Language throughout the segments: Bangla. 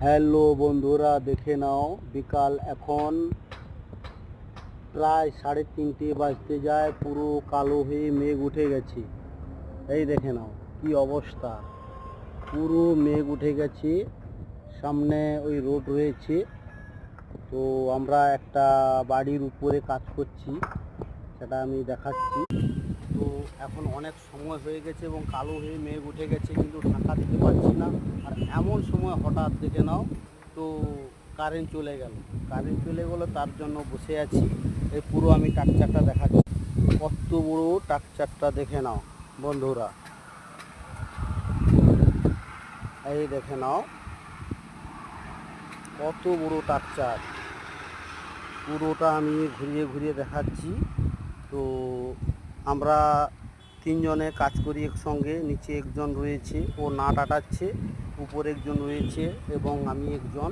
হ্যালো বন্ধুরা, দেখে নাও বিকাল এখন প্রায় 3:30 বাজতে যায়। পুরো কালো হয়ে মেঘ উঠে গেছে। এই দেখে নাও কি অবস্থা, পুরো মেঘ উঠে গেছে। সামনে ওই রোড রয়েছে। তো আমরা একটা বাড়ির উপরে কাজ করছি, সেটা আমি দেখাচ্ছি। তো এখন অনেক সময় হয়ে গেছে এবং কালো হয়ে মেঘ উঠে গেছে, কিন্তু ঢাকা দিতে পারছি না। আর এমন সময় হঠাৎ দেখে নাও তো কারেন্ট চলে গেল। তার জন্য বসে আছি। এই পুরো আমি টাকচারটা দেখাচ্ছি, কত বড় টাকচারটা দেখে নাও বন্ধুরা। এই দেখে নাও কত বড় টাকচার, পুরোটা আমি ঘুরিয়ে ঘুরিয়ে দেখাচ্ছি। তো আমরা তিনজনে কাজ করি একসঙ্গে। নিচে একজন রয়েছে, ও নাট আটাচ্ছে, উপরে একজন রয়েছে এবং আমি একজন।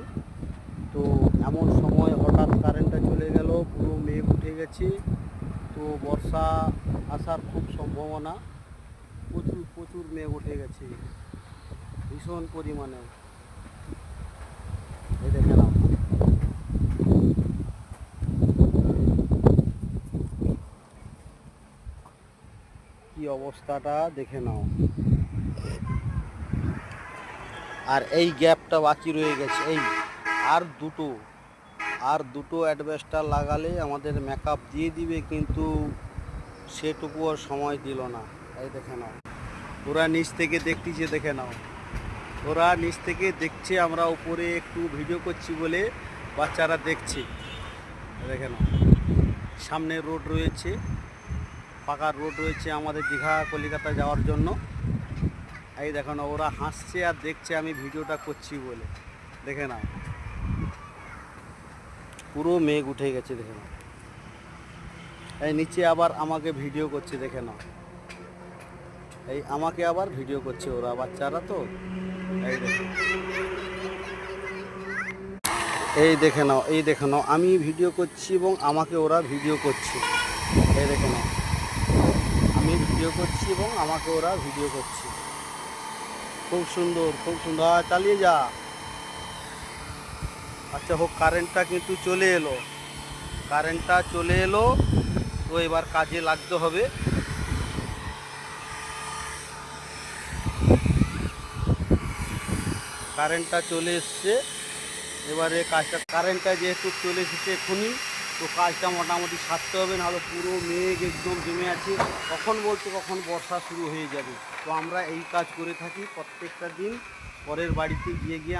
তো এমন সময় হঠাৎ কারেন্টটা চলে গেল, পুরো মেঘ উঠে গেছে। তো বর্ষা আসার খুব সম্ভাবনা, প্রচুর প্রচুর মেঘ উঠে গেছে ভীষণ পরিমাণে। এই দেখে নাও কি অবস্থাটা, দেখে নাও। আর এই গ্যাপটা বাকি রয়ে গেছে, এই আর দুটো অ্যাডভেস্টার লাগালে আমাদের মেকআপ দিয়ে দিবে, কিন্তু সেটুকুও সময় দিল না। এই দেখে নাও, ওরা নিচ থেকে দেখতেছে, দেখে নাও ওরা নিচ থেকে দেখছে, আমরা উপরে একটু ভিডিও করছি বলে বাচ্চারা দেখছে। দেখে নাও সামনে রোড রয়েছে, পাকার রোড রয়েছে আমাদের দীঘা কলিকাতা যাওয়ার জন্য। এই দেখো না, ওরা হাসছে আর দেখছে আমি ভিডিওটা করছি বলে। দেখে নাও পুরো মেঘ উঠে গেছে, দেখে নাও। এই নিচে আবার আমাকে ভিডিও করছে, দেখে নাও। এই আমাকে আবার ভিডিও করছে ওরা, বাচ্চারা তো। এই দেখো, এই দেখে নাও আমি ভিডিও করছি এবং আমাকে ওরা ভিডিও করছে। এই দেখে নাও আমি ভিডিও করছি এবং আমাকে ওরা ভিডিও করছে। খুব সুন্দর, খুব সুন্দর, চালিয়ে যা। আচ্ছা হোক, কারেন্টটা কিন্তু চলে এলো, তো এবার কাজে লাগতে হবে। কারেন্টটা চলে এসছে, এবারে কারেন্টটা যেহেতু চলে এসেছে এক্ষুনি, তো কাজটা মোটামুটি সারতে হবে, নাহলে পুরো মেঘ একদম জমে আছে। কখন বলতে কখন বর্ষা শুরু হয়ে যাবে। তো আমরা এই কাজ করে থাকি প্রত্যেকটা দিন, পরের বাড়িতে গিয়ে আমরা